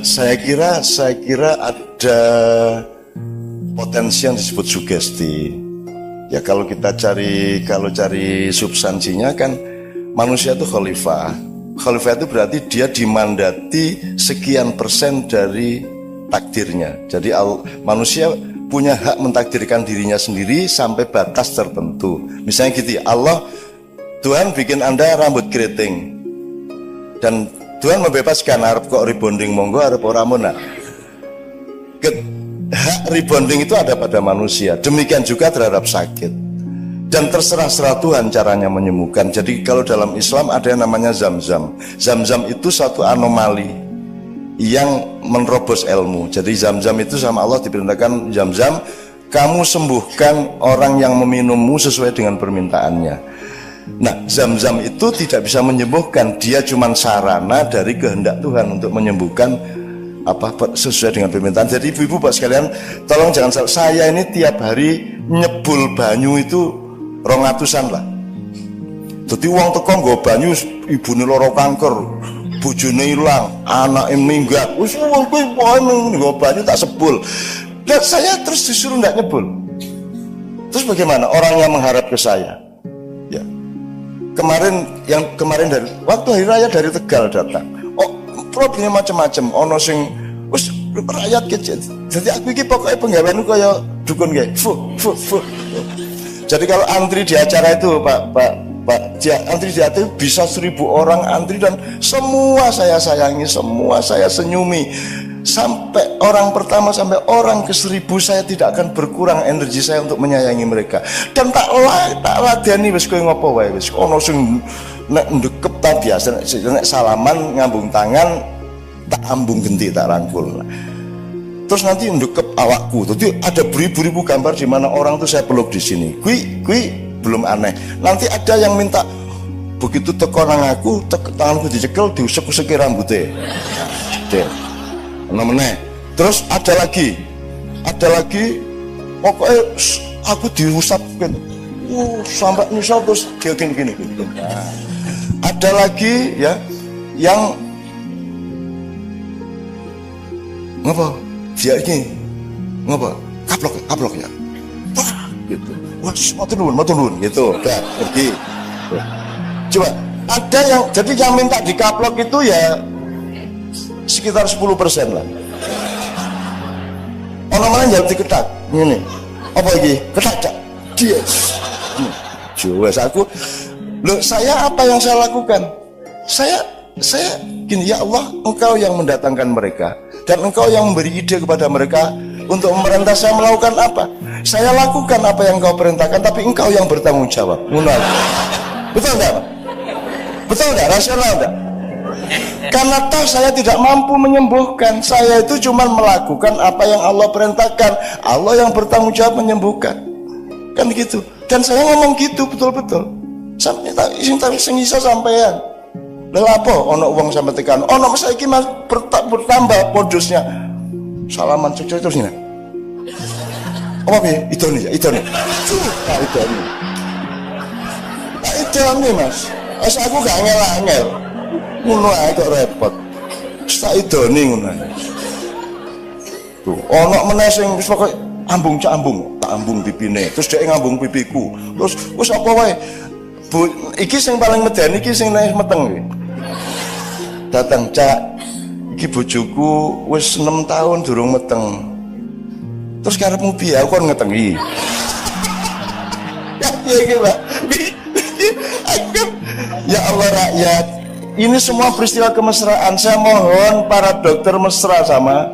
Saya kira ada potensi yang disebut sugesti. Ya kalau cari substansinya kan manusia itu khalifah. Khalifah itu berarti dia dimandati sekian persen dari takdirnya. Jadi manusia punya hak mentakdirkan dirinya sendiri sampai batas tertentu. Misalnya gitu ya, Tuhan bikin Anda rambut keriting dan Tuhan membebaskan arep kok rebonding monggo arep ora muna. Hak rebonding itu ada pada manusia. Demikian juga terhadap sakit. Dan terserah Tuhan caranya menyembuhkan. Jadi kalau dalam Islam ada yang namanya zam-zam. Zam-zam itu satu anomali yang menerobos ilmu. Jadi zam-zam itu sama Allah diperintahkan, zam-zam kamu sembuhkan orang yang meminummu sesuai dengan permintaannya. Nah, zam-zam itu tidak bisa menyembuhkan, dia cuma sarana dari kehendak Tuhan untuk menyembuhkan sesuai dengan permintaan. Jadi ibu-ibu Pak sekalian, tolong jangan salah, saya ini tiap hari nyebul banyu itu 200-an lah. Jadi uang teko nggo banyu, ibune lara kanker, bojone ilang, anake minggat. Wis wong kuwi nggo banyu tak sebul. Dan saya terus disuruh enggak nyebul. Terus bagaimana orang yang mengharap ke saya? Ya. Kemarin dari waktu hari raya dari Tegal datang. Oh, problemnya macam-macam. Ono sing wis rakyat kecil. Jadi aku iki pokoke penggaweanku kaya dukun kae. Jadi kalau antri di acara itu antri di acara itu bisa 1000 orang antri dan semua saya sayangi, semua saya senyumi. Sampai orang pertama sampai orang ke 1000 saya tidak akan berkurang energi saya untuk menyayangi mereka. Dan tak ladeni wis kowe ngopo wae wis ono sing nek ndekep ta biasa nek salaman ngambung tangan tak ambung genti tak rangkul. Terus nanti ndekep awakku. Jadi ada beribu-ribu gambar di mana orang tuh saya peluk di sini. Kui belum aneh. Nanti ada yang minta begitu teko nang aku, tanganku dicekel, diusek-useki rambutnya. Meneh. Terus ada lagi pokoknya aku diusap gitu. Sampai nyusap terus gini. Nah, ada lagi ya yang ngapa? Dia ini ngapa? Kaplok ya. Gitu. Wah, matur nuwun gitu. Udah pergi. Coba ada yang jadi yang minta dikaplok itu ya sekitar 10% lah. Orang mana yang diketak ini apa lagi ketak dia jual aku loh. Saya apa yang saya lakukan? Saya gini, ya Allah, Engkau yang mendatangkan mereka dan Engkau yang memberi ide kepada mereka untuk memerintah saya melakukan apa. Saya lakukan apa yang Engkau perintahkan, tapi Engkau yang bertanggung jawab. Betul enggak? Betul enggak? Rasional enggak? Karena toh saya tidak mampu menyembuhkan, saya itu cuma melakukan apa yang Allah perintahkan. Allah yang bertanggung jawab menyembuhkan, kan gitu. Dan saya ngomong gitu betul-betul sampai sing iso sampean. Lha apa ono wong sampe tekan ono saiki Mas bertambah modusnya salaman cek terus ini apa piye idone idone Mas aku gak ngel-ngel ngono ae kok repot. Tak idoni ngono. Tuh, ono meneh sing wis pokoke ambung tak ambung pipine. Terus dhek ngambung pipiku. Terus wis apa wae. Iki sing paling medeni iki sing nek meteng iki. Datang, Cak. Iki bojoku wis 6 tahun durung meteng. Terus karepmu piye? Aku kon ngetengi. Ya iki, Pak. Ya Allah rakyat, ini semua peristiwa kemesraan. Saya mohon para dokter mesra sama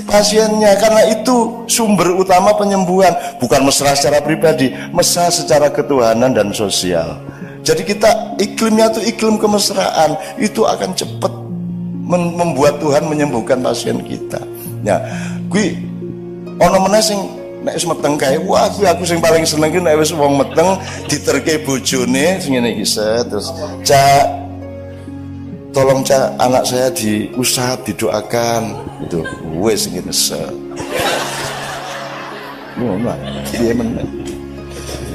pasiennya, karena itu sumber utama penyembuhan. Bukan mesra secara pribadi, mesra secara ketuhanan dan sosial. Jadi kita iklimnya itu iklim kemesraan, itu akan cepat membuat Tuhan menyembuhkan pasien kita. Ya, kui ono meneh sing nek wis meteng kae, wah aku sing paling seneng ki nek wis wong meteng diterke bojone sing ngene iki terus, Cak, tolong Cak, anak saya diusap, didoakan itu wis ngene ngono piye meneh.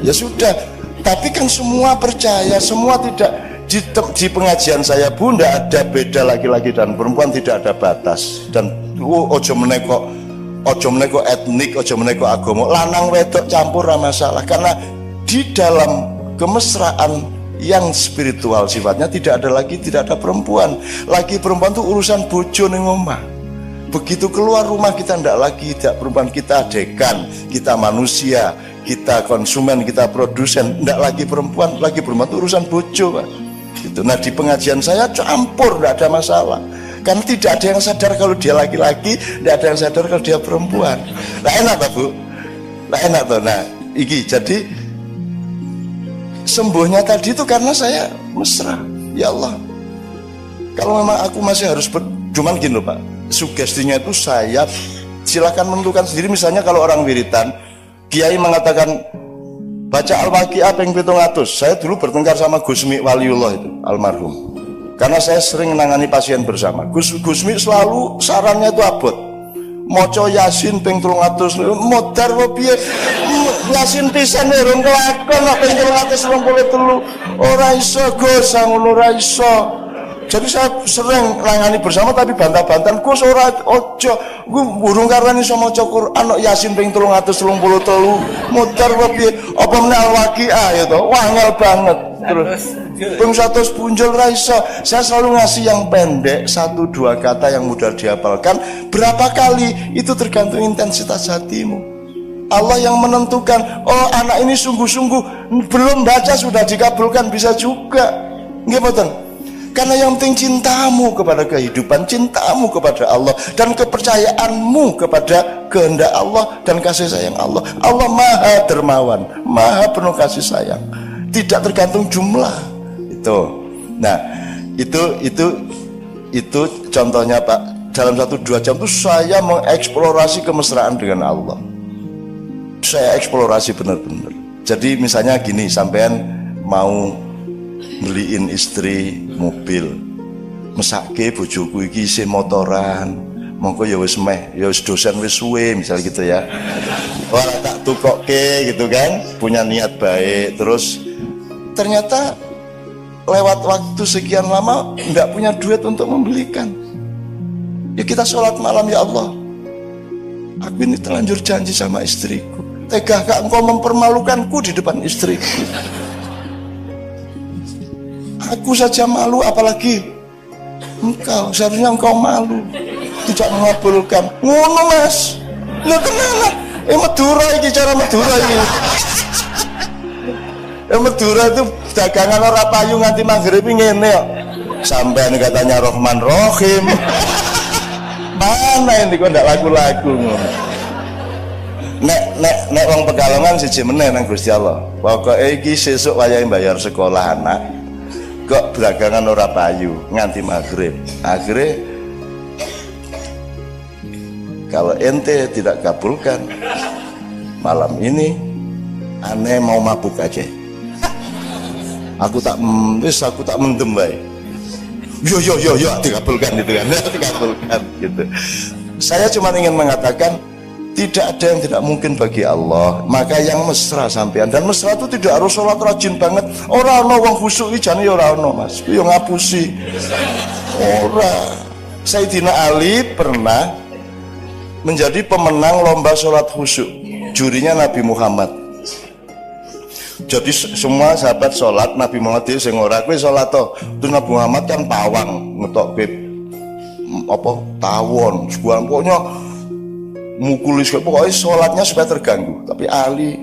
Ya sudah, tapi kan semua percaya, semua tidak di pengajian saya pun tidak ada beda laki-laki dan perempuan, tidak ada batas. Dan ojo meneko etnik, ojo meneko agama, lanang wedok campur ora masalah. Karena di dalam kemesraan yang spiritual sifatnya tidak ada perempuan. Lagi perempuan itu urusan bojo ning omah. Begitu keluar rumah kita tidak perempuan, kita dekan, kita manusia, kita konsumen, kita produsen, tidak lagi perempuan itu urusan bojo, Pak. Gitu. Nah di pengajian saya campur, tidak ada masalah. Karena tidak ada yang sadar kalau dia laki-laki, tidak ada yang sadar kalau dia perempuan. Nah enak Pak Bu, nah enak tuh. Nah iki jadi sembuhnya tadi itu karena saya mesra. Ya Allah, kalau memang aku masih harus cuman gini loh Pak, sugestinya itu saya silakan menentukan sendiri. Misalnya kalau orang wiritan, kiai mengatakan baca Al-Waqiah ping 700. Saya dulu bertengkar sama Gusmi Waliullah itu almarhum, karena saya sering menangani pasien bersama. Gusmi selalu sarannya itu abot, moco Yasin ping 300 modar piye Yasin pisan urung kelakon ping 323 ora iso Gus, ngono ora iso. Jadi saya sering nangani bersama tapi bantah-bantahan, Gus ora ojo gue burung karena iso maca Quran Yasin ping 333 modar piye apa meneh Al-Waqiah ya to wangel banget. Terus ping 100 punjul ra iso. Saya selalu ngasih yang pendek, 1-2 kata yang mudah dihafalkan. Berapa kali itu tergantung intensitas hatimu. Allah yang menentukan. Oh anak ini sungguh-sungguh belum baca sudah dikabulkan, bisa juga. Nggih mboten? Karena yang penting cintamu kepada kehidupan, cintamu kepada Allah, dan kepercayaanmu kepada kehendak Allah dan kasih sayang Allah. Allah maha dermawan, maha penuh kasih sayang, tidak tergantung jumlah itu. Nah itu contohnya Pak. Dalam 1-2 jam itu saya mengeksplorasi kemesraan dengan Allah. Saya eksplorasi benar-benar. Jadi misalnya gini, sampean mau beliin istri mobil, mesake bojoku iki isih motoran, mongko ya wis dosen wis suwe misal gitu ya. Ora tak tukokke gitu kan, punya niat baik. Terus ternyata lewat waktu sekian lama enggak punya duit untuk membelikan. Ya kita sholat malam, ya Allah, aku ini terlanjur janji sama istriku, tegakah engkau mempermalukanku di depan istriku? Aku saja malu, apalagi engkau. Seharusnya engkau malu, tidak mengabulkan. Ngono Mas, lho kenapa? Madura iki, cara Madura iki. Madura itu dagangan ora payu nganti maghrib ngene kok. Sampean katanya Rahman Rahim. Mana ini kok ndak laku-laku ngono. Nek wong Pekalongan siji meneh nang Gusti Allah. Pokoke iki sesuk wayahe bayar sekolah anak, kok dagangan ora payu nganti maghrib. Akhirnya kalau ente tidak kabulkan malam ini, aneh mau mabuk aja. Aku tak mendem baik. Yo dikabulkan gitu kan. Dikabulkan gitu. Saya cuma ingin mengatakan tidak ada yang tidak mungkin bagi Allah. Maka yang mesra sampean, dan mesra itu tidak harus sholat rajin banget. Ora ono wong khusyuk iki jane ya ora ono Mas. Yo ngapusi. Ora. Sayyidina Ali pernah menjadi pemenang lomba sholat khusyuk. Jurinya Nabi Muhammad. Jadi semua sahabat sholat, Nabi Muhammad itu sing ora kowe sholat to. Terus Nabi Muhammad kan pawang ngetokke apa tawon, sebuah pokoknya mukulis, pokoknya sholatnya supaya terganggu. Tapi Ali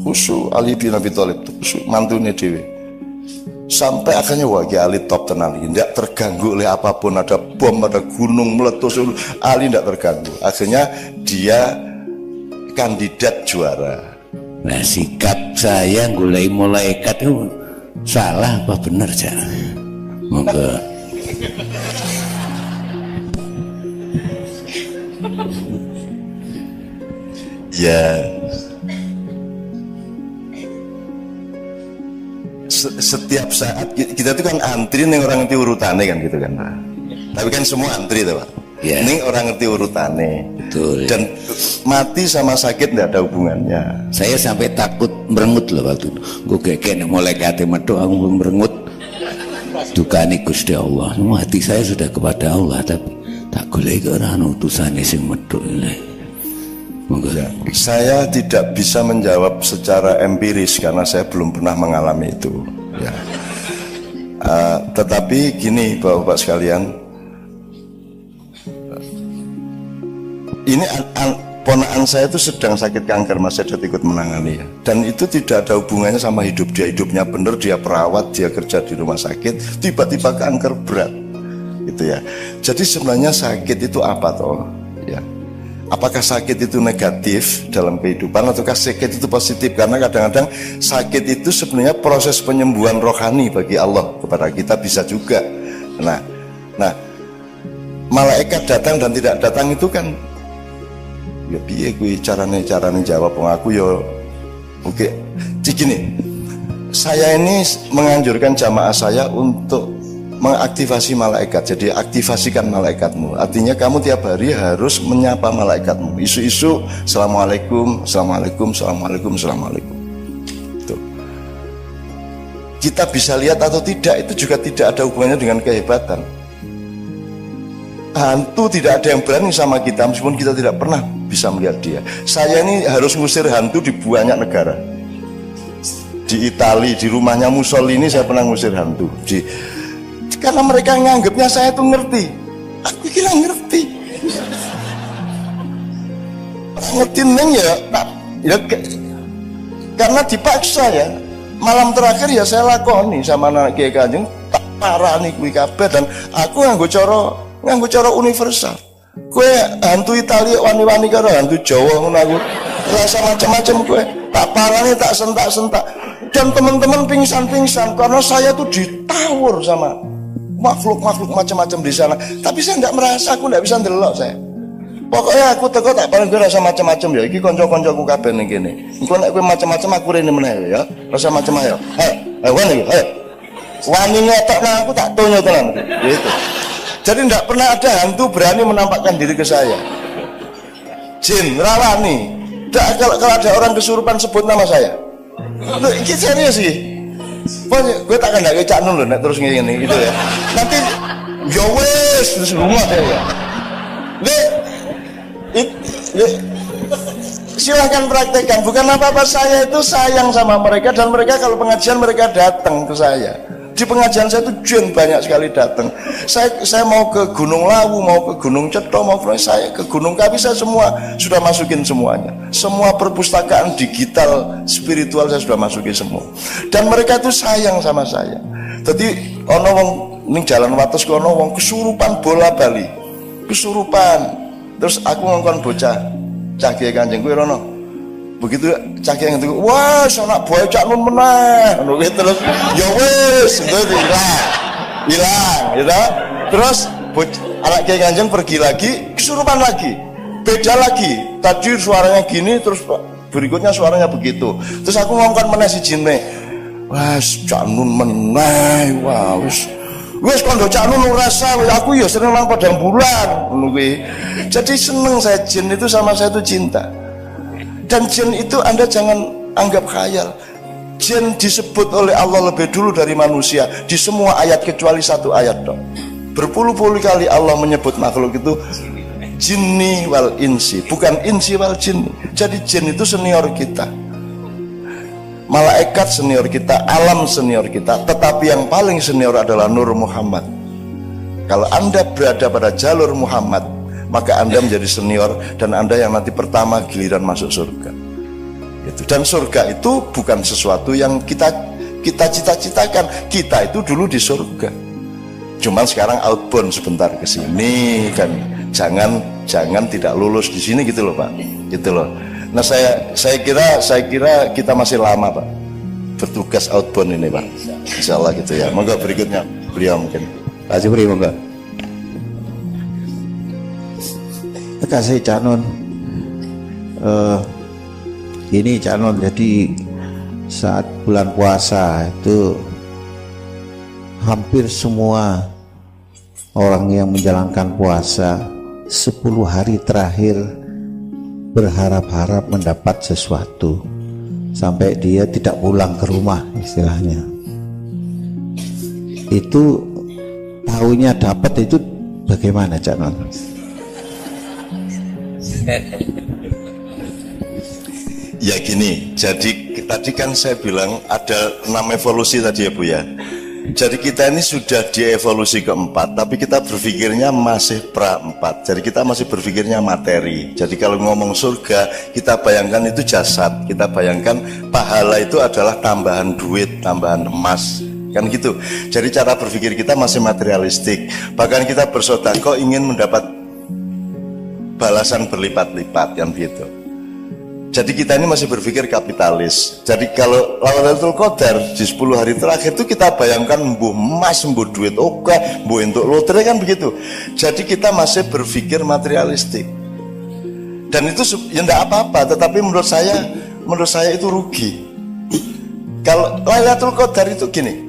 khusyuk, Ali bin Abi Thalib khusyuk, mantune dhewe. Sampai akhirnya Ali top tenan, tidak terganggu oleh apapun, ada bom, ada gunung meletus, Ali tidak terganggu. Akhirnya dia kandidat juara. Nah sikap saya mulai malaikat itu salah apa benar ya? Monggo. Ya, setiap saat kita itu kan antri nih, orang itu urutannya kan gitu kan. Tapi kan semua antri tuh Pak. Ya. Ini orang ngerti urutannya. Betul. Dan mati sama sakit tidak ada hubungannya. Saya sampai takut merengut loh waktu itu. Gue keke mulai kate metu aku merengut. Dukani Gusti Allah. Hati saya sudah kepada Allah, tapi tak golek ora ana utusane sing metu. Ya, saya tidak bisa menjawab secara empiris karena saya belum pernah mengalami itu. Ya. Tetapi gini Bapak-bapak sekalian, ini ponakan saya itu sedang sakit kanker, Mas Sedat ikut menangani ya. Dan itu tidak ada hubungannya sama hidup dia. Hidupnya benar, dia perawat, dia kerja di rumah sakit, tiba-tiba kanker berat gitu ya. Jadi sebenarnya sakit itu apa toh ya? Apakah sakit itu negatif dalam kehidupan ataukah sakit itu positif? Karena kadang-kadang sakit itu sebenarnya proses penyembuhan rohani bagi Allah kepada kita bisa juga. Nah, malaikat datang dan tidak datang itu kan ya piye kuwi carane jawab aku ya oke. Jadi gini, saya ini menganjurkan jamaah saya untuk mengaktifasi malaikat. Jadi aktivasikan malaikatmu. Artinya kamu tiap hari harus menyapa malaikatmu. Isu-isu assalamualaikum, assalamualaikum, assalamualaikum, assalamualaikum. Tuh. Kita bisa lihat atau tidak itu juga tidak ada hubungannya dengan kehebatan. Hantu tidak ada yang berani sama kita meskipun kita tidak pernah bisa melihat dia. Saya ini harus ngusir hantu di banyak negara. Di Italia, di rumahnya Mussolini saya pernah ngusir hantu. Karena mereka nganggapnya saya tuh ngerti. Aku kira ngerti. Ngerti neng ya, karena dipaksa ya. Malam terakhir ya saya lakoni sama anak Kiai Kanjeng, tak parah nih kuwi kabeh dan aku nganggo cara universal. Kowe hantu Italia wani-wani karo hantu Jawa ngono aku. Rasa macam-macam kowe. Tak parane tak sentak-sentak. Dan teman-teman pingsan-pingsan karena saya tuh ditawur sama makhluk-makhluk macam-macam di sana. Tapi saya tidak merasa, aku tidak bisa ndelok saya. Pokoknya aku teko tak paling gue rasa macam-macam ya. Iki konco-koncoku kabeh ning kene. Engko nek kowe macam-macam aku rene meneh ya. Rasa macam-macam. Ayo wani. Wani ngetok nang aku tak tonyo tenan gitu. Jadi tidak pernah ada hantu berani menampakkan diri ke saya. Jin, rawani. Kalau ada orang kesurupan sebut nama saya. Loh, ini serius sih. Gue tak akan lagi Cak Nun loh, terus ngene gitu ya. Nanti ya wes terus rumah ya. Silahkan praktekkan. Bukan apa-apa, saya itu sayang sama mereka dan mereka kalau pengajian mereka datang ke saya. Di pengajian saya itu jin banyak sekali datang. Saya mau ke Gunung Lawu, mau ke Gunung Ceto, mau saya ke Gunung Kawi, saya semua sudah masukin semuanya. Semua perpustakaan digital spiritual saya sudah masukin semua. Dan mereka itu sayang sama saya. Jadi ono wong ning jalan wates kono wong kesurupan bola bali. Kesurupan. Terus aku ngongkon bocah Cah Kiai Kanjeng kuwi rono. Begitu Cah Kiai ngerti, wah anak boy Cak Nun meneh ngono gitu terus ya wis gitu hilang gitu. Terus anak Kiai Kanjeng pergi lagi, kesurupan lagi, beda lagi. Tadi suaranya gini, terus berikutnya suaranya begitu. Terus aku ngomongkan meneh si jinne, wah Cak Nun meneh, wah wis kondo Cak Nun rasa aku ya seneng nang padang bulan ngono kuwi. Jadi seneng saya, jin itu sama saya itu cinta. Dan jin itu Anda jangan anggap khayal. Jin disebut oleh Allah lebih dulu dari manusia di semua ayat kecuali satu ayat dong. Berpuluh-puluh kali Allah menyebut makhluk itu jinni wal insi, bukan insi wal jinni. Jadi jin itu senior kita, malaikat senior kita, alam senior kita. Tetapi yang paling senior adalah Nur Muhammad. Kalau Anda berada pada jalur Muhammad, maka Anda menjadi senior dan Anda yang nanti pertama giliran masuk surga. Gitu. Dan surga itu bukan sesuatu yang kita cita-citakan. Kita itu dulu di surga. Cuman sekarang outbound sebentar ke sini kan. Jangan tidak lulus di sini gitu loh Pak. Gitu loh. Nah saya kira kita masih lama Pak bertugas outbound ini Pak. Insyaallah gitu ya. Monggo berikutnya beliau mungkin. Pak Jupri monggo. Kasih Cak Nun, ini Cak Nun, jadi saat bulan puasa itu hampir semua orang yang menjalankan puasa 10 hari terakhir berharap-harap mendapat sesuatu sampai dia tidak pulang ke rumah istilahnya. Itu tahunya dapat itu bagaimana Cak Non? Ya gini, jadi tadi kan saya bilang ada 6 evolusi tadi ya Bu ya. Jadi kita ini sudah di evolusi keempat, tapi kita berpikirnya masih pra-4. Jadi kita masih berpikirnya materi. Jadi kalau ngomong surga, kita bayangkan itu jasad. Kita bayangkan pahala itu adalah tambahan duit, tambahan emas. Kan gitu. Jadi cara berpikir kita masih materialistik. Bahkan kita bersedekah ingin mendapat balasan berlipat-lipat, kan gitu. Jadi kita ini masih berpikir kapitalis. Jadi kalau Lailatul Qadar di 10 hari terakhir itu kita bayangkan mbuh emas, mbuh duit oke, mbuh untuk lotre, kan begitu. Jadi kita masih berpikir materialistik. Dan itu ya enggak apa-apa, tetapi menurut saya itu rugi. Kalau Lailatul Qadar itu gini,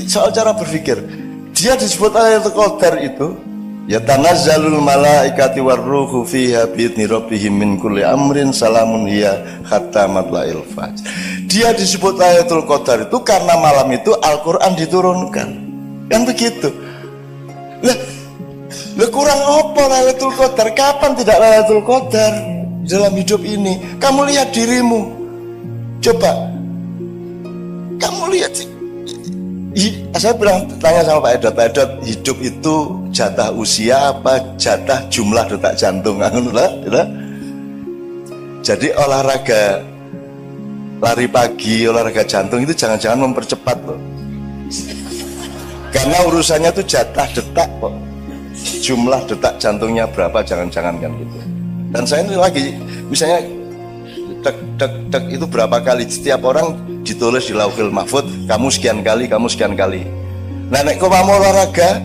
soal cara berpikir, dia disebut Lailatul Qadar itu ya tanazzalul malaikati warruhu fiha bi'idzni rabbihim min kulli amrin salamun hiya hatta matla'il fajr. Dia disebut Lailatul Qadar itu karena malam itu Al-Qur'an diturunkan. Kan begitu. Lah kurang apa Lailatul Qadar? Kapan tidak Lailatul Qadar dalam hidup ini? Kamu lihat dirimu. Coba. Kamu lihat sih. Saya bilang tanya sama Pak Edot, hidup itu jatah usia apa jatah jumlah detak jantung? Jadi olahraga lari pagi, olahraga jantung itu jangan-jangan mempercepat loh. Karena urusannya itu jatah detak kok. Jumlah detak jantungnya berapa, jangan-jangan kan gitu. Dan saya ini lagi misalnya dek itu berapa kali, setiap orang ditulis di Lauhul Mahfuz, kamu sekian kali, kamu sekian kali. Nah nek kau mau olahraga,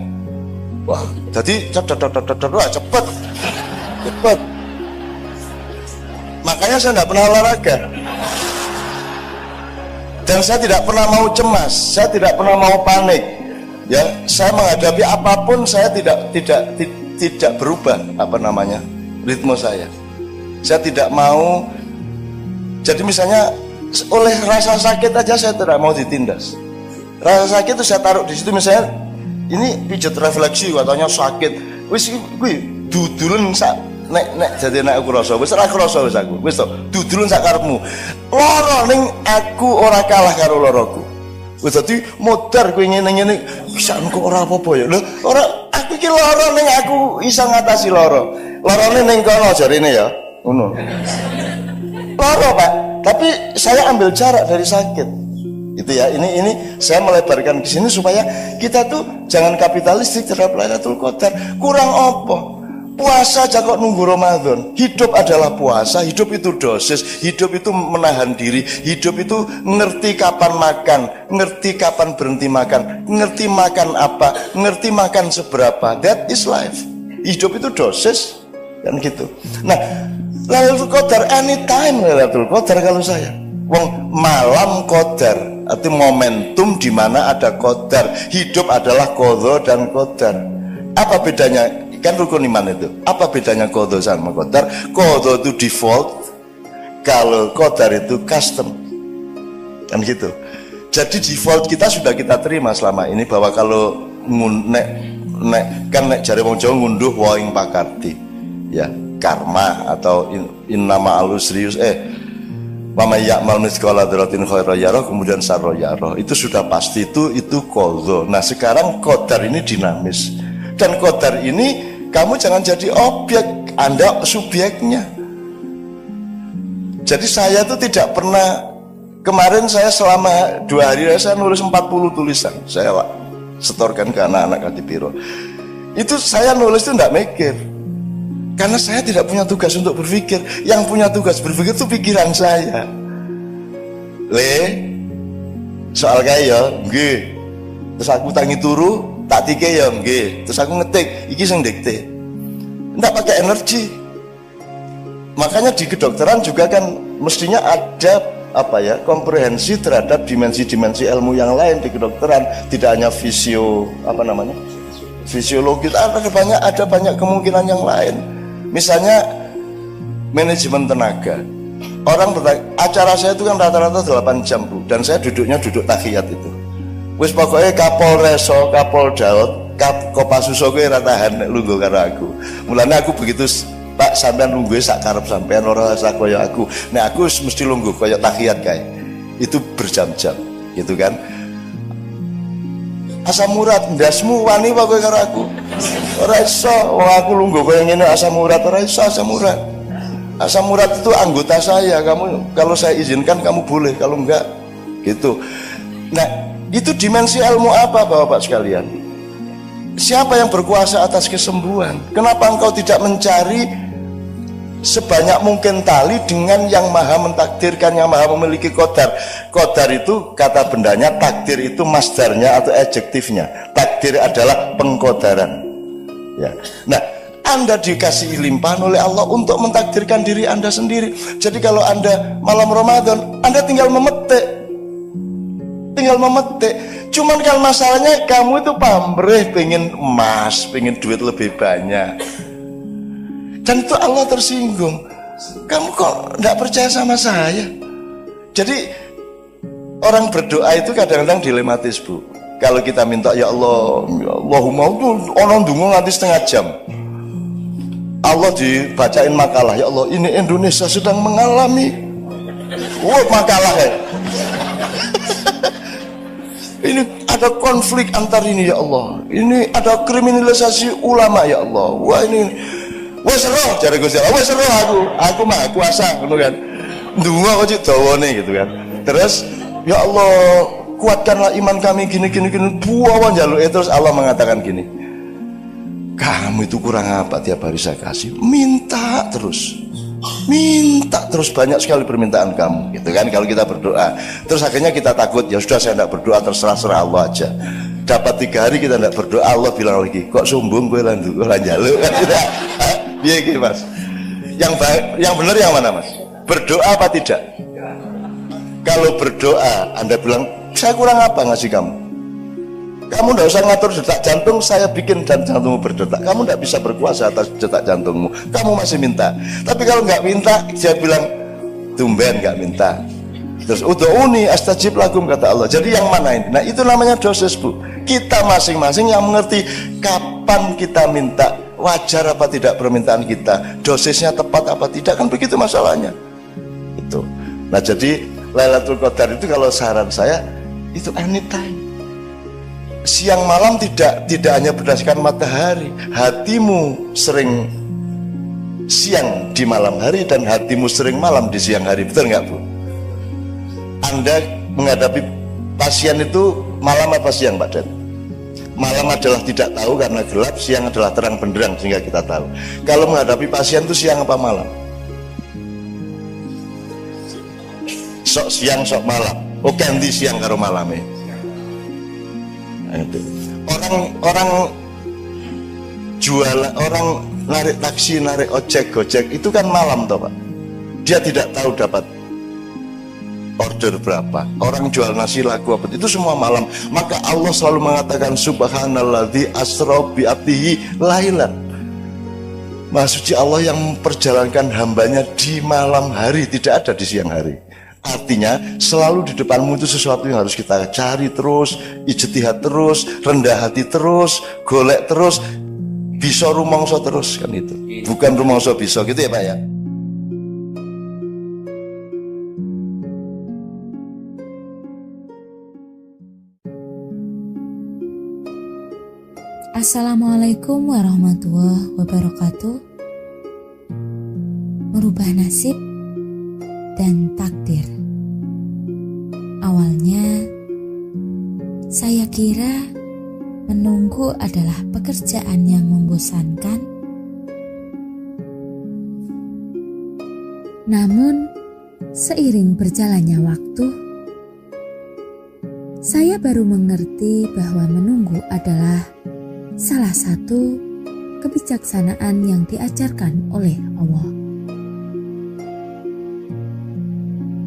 wah jadi cepet. Makanya saya tidak pernah olahraga. Dan saya tidak pernah mau cemas, saya tidak pernah mau panik. Ya, saya menghadapi apapun saya tidak berubah ritme saya. Saya tidak mau. Jadi misalnya oleh rasa sakit aja saya tidak mau ditindas. Rasa sakit itu saya taruh di situ, misalnya ini pijat refleksi katanya sakit. Wis kuwi dudulun sak nek jadi nek aku rasa wis ora krasa wis aku. Wis to, dudulun sak karepmu. Lara ning aku ora kalah karo laraku. Wis dadi modar kowe ngene-ngene bisa kok ora apa-apa ya. Lho, ora aku iki lara ning aku iso ngatasi lara. Larane ning kono jarine ya. Ngono. Lara Pak, tapi saya ambil jarak dari sakit. Itu ya, ini saya melebarkan ke sini supaya kita tuh jangan kapitalistik terhadap Lailatul Qadar. Kurang apa? Puasa aja kok nunggu Ramadan. Hidup adalah puasa, hidup itu dosis, hidup itu menahan diri, hidup itu ngerti kapan makan, ngerti kapan berhenti makan, ngerti makan apa, ngerti makan seberapa. That is life. Hidup itu dosis, kan gitu. Nah, Lailatul Qadar anytime Lailatul Qadar kalau saya. Wong malam Qadar, arti momentum di mana ada Qadar. Hidup adalah qadha dan qadar. Apa bedanya? Kan rukun iman itu. Apa bedanya qadha sama qadar? Qadha itu default, kalau qadar itu custom. Kan gitu. Jadi default kita sudah kita terima selama ini bahwa kalau nek jare wong Jawa ngunduh wa ing pakarti. Ya. Karma atau innama alusrius wa may ya'mal mithqala dzarratin khairan yarah, kemudian sarra yarah. Itu sudah pasti, itu qadha. Nah, sekarang qadar ini dinamis. Dan qadar ini kamu jangan jadi objek, Anda subjeknya. Jadi saya tuh tidak pernah, kemarin saya selama 2 hari saya nulis 40 tulisan. Saya setorkan ke anak-anak Kadipiro. Itu saya nulis itu enggak mikir. Karena saya tidak punya tugas untuk berpikir. Yang punya tugas berpikir itu pikiran saya. Soal kaya, nggih. Terus aku tangi turu, tak tike ya, nggih. Terus aku ngetik, iki sing dikte. Enggak pakai energi. Makanya di kedokteran juga kan mestinya ada komprehensi terhadap dimensi-dimensi ilmu yang lain di kedokteran, tidak hanya fisiologis, ada banyak kemungkinan yang lain. Misalnya manajemen tenaga. Orang acara saya itu kan rata-rata 8 jam Bu, dan saya duduk tahiyat itu. Wis pokoknya Kapol Reso, Kapol Daud, Kopasuso gue ratahan lungguh karo aku. Mulanya aku begitu, Pak sampean lungguh sak karep sampean ora sak kaya aku. Nah aku mesti lungguh kaya tahiyat kae. Itu berjam-jam, gitu kan. Asam urat ndasmu wani apa kowe karo aku? Ora iso, wong aku lungguh kaya ngene asam urat ora iso asam urat. Asam urat itu anggota saya, kamu kalau saya izinkan kamu boleh, kalau enggak gitu. Nah, itu dimensi ilmu apa Bapak sekalian? Siapa yang berkuasa atas kesembuhan? Kenapa engkau tidak mencari sebanyak mungkin tali dengan yang maha mentakdirkan, yang maha memiliki qadar? Qadar itu kata bendanya, takdir itu masdarnya atau adjektifnya. Takdir adalah pengqadaran. Ya. Nah, Anda dikasih limpahan oleh Allah untuk mentakdirkan diri Anda sendiri. Jadi kalau Anda malam Ramadan, Anda tinggal memetik. Cuman kan masalahnya kamu itu pamrih, pengen emas, pengen duit lebih banyak. Dan itu Allah tersinggung. Kamu kok tidak percaya sama saya? Jadi orang berdoa itu kadang-kadang dilematis Bu. Kalau kita minta ya Allah, ya Allahumma itu orang dungu nanti setengah jam. Allah dibacain makalah, ya Allah ini Indonesia sedang mengalami makalah ya. Ini ada konflik antar ini ya Allah, ini ada kriminalisasi ulama ya Allah. Wah ini wes roh cari Gusti Allah, wes roh aku mah kuasa gitu kan. Ndonga kok cek dawane gitu kan. Terus ya Allah kuatkanlah iman kami gini buawan jaluk. Terus Allah mengatakan gini, kamu itu kurang apa tiap hari saya kasih? Minta terus banyak sekali permintaan kamu gitu kan kalau kita berdoa. Terus akhirnya kita takut, ya sudah saya tidak berdoa, terserah Allah aja. Dapat 3 hari kita tidak berdoa, Allah bilang lagi, kok sombong gue lanjaluk kan tidak. Iya gitu Mas. Yang benar yang mana Mas? Berdoa apa tidak? Kalau berdoa Anda bilang saya kurang apa ngasih kamu? Kamu tidak usah ngatur detak jantung, saya bikin dan jantungmu berdetak. Kamu tidak bisa berkuasa atas detak jantungmu. Kamu masih minta. Tapi kalau nggak minta, dia bilang tumben nggak minta. Terus ud'uni astajib lakum kata Allah. Jadi yang mana ini? Nah itu namanya dosis Bu. Kita masing-masing yang mengerti kapan kita minta, wajar apa tidak permintaan kita, dosisnya tepat apa tidak, kan begitu masalahnya. Itu. Nah jadi Lailatul Qadar itu kalau saran saya itu anytime. Siang malam tidak hanya berdasarkan matahari. Hatimu sering siang di malam hari dan hatimu sering malam di siang hari. Betul nggak Bu? Anda menghadapi pasien itu malam apa siang Pak Den? Malam adalah tidak tahu karena gelap, siang adalah terang benderang sehingga kita tahu. Kalau menghadapi pasien itu siang apa malam? Sok siang sok malam. Oh ganti siang karo malamnya. Orang jualan, orang narik taksi, narik ojek, gojek itu kan malam toh Pak. Dia tidak tahu dapat order berapa. Orang jual nasi laku apa itu semua malam. Maka Allah selalu mengatakan subhanalladzi asra bi abdihi lailan. Maha suci Allah yang memperjalankan hambanya di malam hari, tidak ada di siang hari. Artinya selalu di depanmu itu sesuatu yang harus kita cari terus, ijtihad terus, rendah hati terus, golek terus, bisa rumangsa terus kan itu. Bukan rumangsa bisa gitu ya Pak ya. Assalamualaikum warahmatullahi wabarakatuh. Merubah nasib dan takdir. Awalnya saya kira menunggu adalah pekerjaan yang membosankan. Namun seiring berjalannya waktu, saya baru mengerti bahwa menunggu adalah salah satu kebijaksanaan yang diajarkan oleh Allah.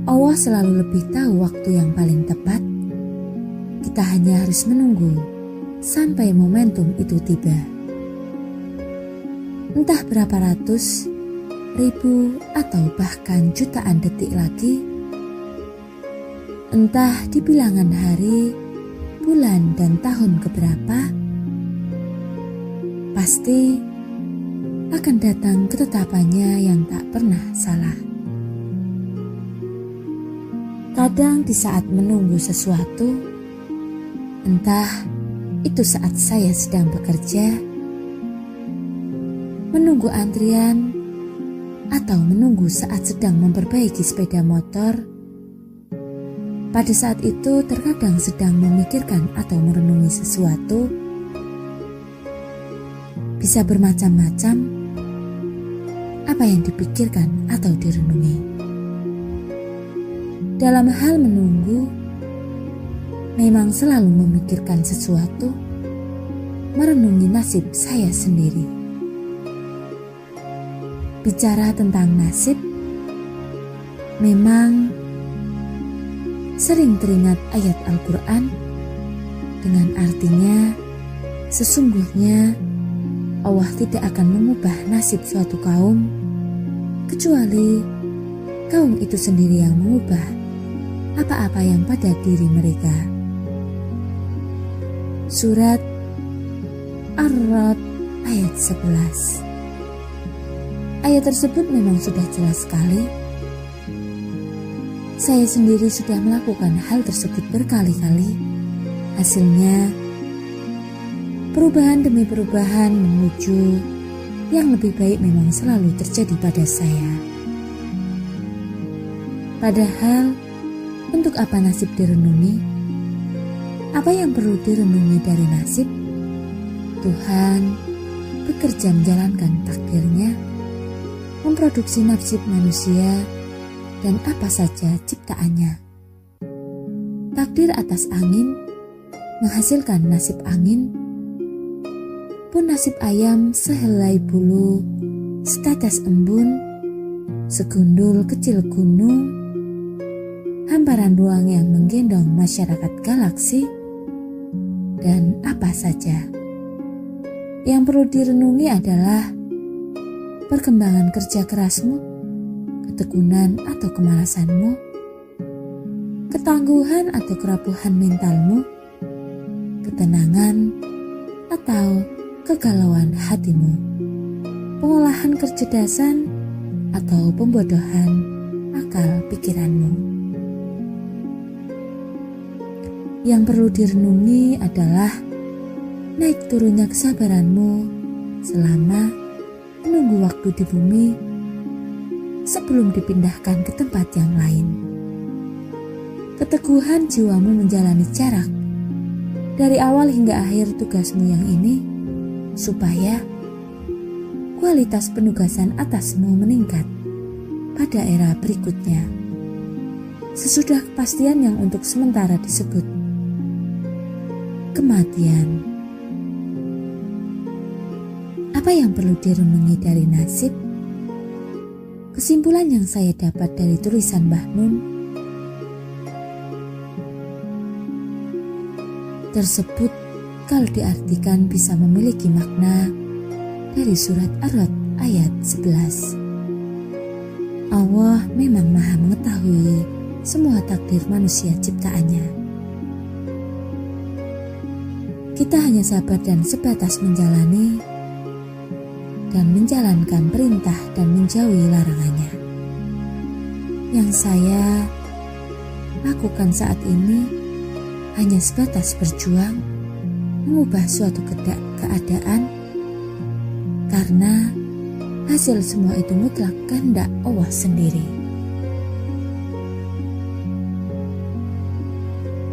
Allah selalu lebih tahu waktu yang paling tepat. Kita hanya harus menunggu sampai momentum itu tiba. Entah berapa ratus, ribu, atau bahkan jutaan detik lagi, entah di bilangan hari, bulan, dan tahun keberapa, pasti akan datang ketetapannya yang tak pernah salah. Kadang di saat menunggu sesuatu, entah itu saat saya sedang bekerja, menunggu antrian, atau menunggu saat sedang memperbaiki sepeda motor, pada saat itu terkadang sedang memikirkan atau merenungi sesuatu, bisa bermacam-macam apa yang dipikirkan atau direnungi. Dalam hal menunggu, memang selalu memikirkan sesuatu, merenungi nasib saya sendiri. Bicara tentang nasib, memang sering teringat ayat Al-Quran dengan artinya sesungguhnya Allah tidak akan mengubah nasib suatu kaum kecuali kaum itu sendiri yang mengubah apa-apa yang pada diri mereka. Surat Ar-Ra'd ayat 11. Ayat tersebut memang sudah jelas sekali. Saya sendiri sudah melakukan hal tersebut berkali-kali. Hasilnya, perubahan demi perubahan menuju yang lebih baik memang selalu terjadi pada saya. Padahal, untuk apa nasib direnungi? Apa yang perlu direnungi dari nasib? Tuhan bekerja menjalankan takdirnya, memproduksi nasib manusia, dan apa saja ciptaannya. Takdir atas angin menghasilkan nasib angin, pun nasib ayam sehelai bulu, setetes embun, segundul kecil gunung, hamparan ruang yang menggendong masyarakat galaksi, dan apa saja. Yang perlu direnungi adalah perkembangan kerja kerasmu, ketekunan atau kemalasanmu, ketangguhan atau kerapuhan mentalmu, ketenangan atau kegalauan hatimu, pengolahan kecerdasan atau pembodohan akal pikiranmu. Yang perlu direnungi adalah naik turunnya kesabaranmu selama menunggu waktu di bumi sebelum dipindahkan ke tempat yang lain. Keteguhan jiwamu menjalani jarak dari awal hingga akhir tugasmu yang ini, supaya kualitas penugasan atasmu meningkat pada era berikutnya. Sesudah kepastian yang untuk sementara disebut kematian. Apa yang perlu direnungi dari nasib? Kesimpulan yang saya dapat dari tulisan Mbah Nun tersebut kalau diartikan bisa memiliki makna dari surat Ar-Ra'd ayat 11. Allah memang maha mengetahui semua takdir manusia ciptaannya. Kita hanya sabar dan sebatas menjalani dan menjalankan perintah dan menjauhi larangannya. Yang saya lakukan saat ini hanya sebatas berjuang mengubah suatu keadaan, karena hasil semua itu mutlak kehendak Allah sendiri.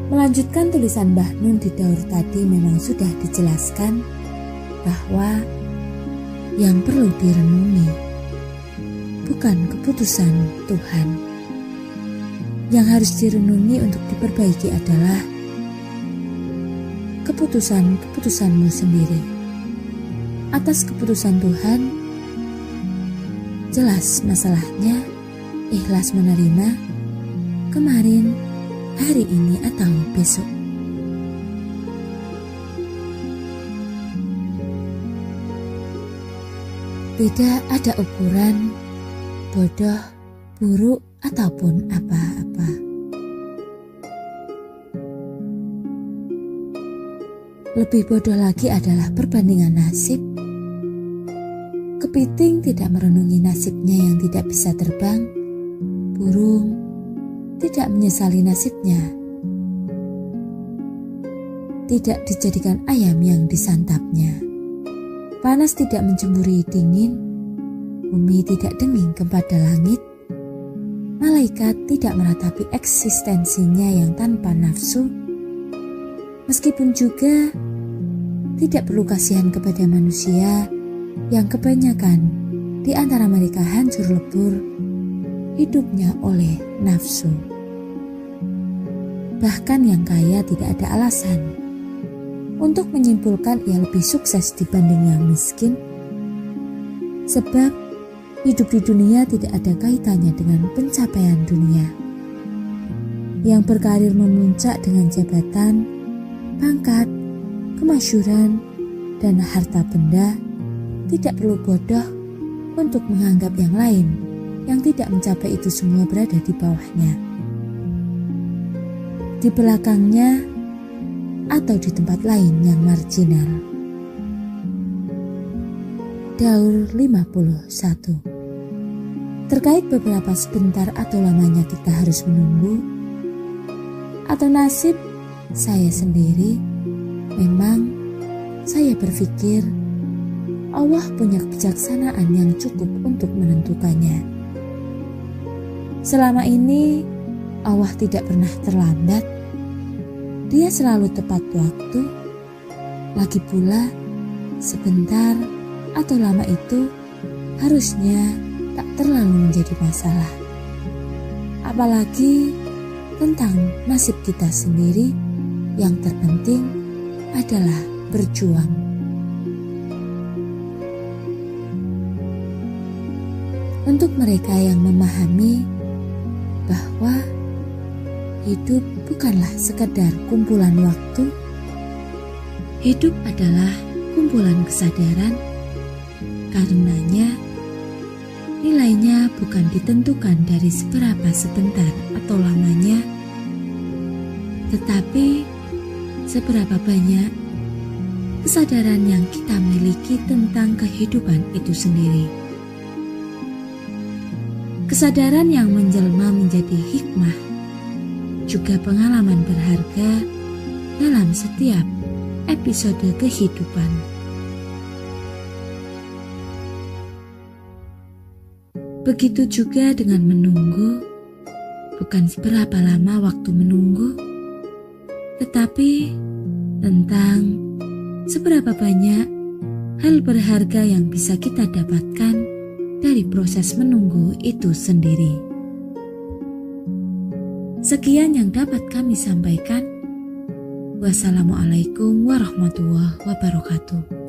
Melanjutkan tulisan Mbah Nun di Daur tadi memang sudah dijelaskan bahwa yang perlu direnungi bukan keputusan Tuhan. Yang harus direnungi untuk diperbaiki adalah keputusan-keputusanmu sendiri. Atas keputusan Tuhan, jelas masalahnya, ikhlas menerima, kemarin, hari ini atau besok. Tidak ada ukuran bodoh, buruk, ataupun apa-apa. Lebih bodoh lagi adalah perbandingan nasib. Kepiting tidak merenungi nasibnya yang tidak bisa terbang. Burung tidak menyesali nasibnya tidak dijadikan ayam yang disantapnya. Panas tidak mencemburi dingin, bumi tidak denging kepada langit, malaikat tidak meratapi eksistensinya yang tanpa nafsu, meskipun juga tidak perlu kasihan kepada manusia yang kebanyakan di antara mereka hancur lebur hidupnya oleh nafsu. Bahkan yang kaya tidak ada alasan untuk menyimpulkan ia lebih sukses dibanding yang miskin, sebab hidup di dunia tidak ada kaitannya dengan pencapaian dunia. Yang berkarir memuncak dengan jabatan, pangkat, kemasyhuran, dan harta benda tidak perlu bodoh untuk menganggap yang lain yang tidak mencapai itu semua berada di bawahnya, di belakangnya, atau di tempat lain yang marginal. Daur 51. Terkait beberapa sebentar atau lamanya kita harus menunggu, atau nasib saya sendiri, memang saya berpikir Allah punya kebijaksanaan yang cukup untuk menentukannya. Selama ini Allah tidak pernah terlambat. Dia selalu tepat waktu. Lagi pula, sebentar atau lama itu harusnya tak terlalu menjadi masalah. Apalagi tentang nasib kita sendiri, yang terpenting adalah berjuang. Untuk mereka yang memahami bahwa hidup bukanlah sekadar kumpulan waktu. Hidup adalah kumpulan kesadaran. Karenanya, nilainya bukan ditentukan dari seberapa sebentar atau lamanya, tetapi seberapa banyak kesadaran yang kita miliki tentang kehidupan itu sendiri. Kesadaran yang menjelma menjadi hikmah, juga pengalaman berharga dalam setiap episode kehidupan. Begitu juga dengan menunggu, bukan seberapa lama waktu menunggu, tetapi tentang seberapa banyak hal berharga yang bisa kita dapatkan dari proses menunggu itu sendiri. Sekian yang dapat kami sampaikan. Wassalamualaikum warahmatullahi wabarakatuh.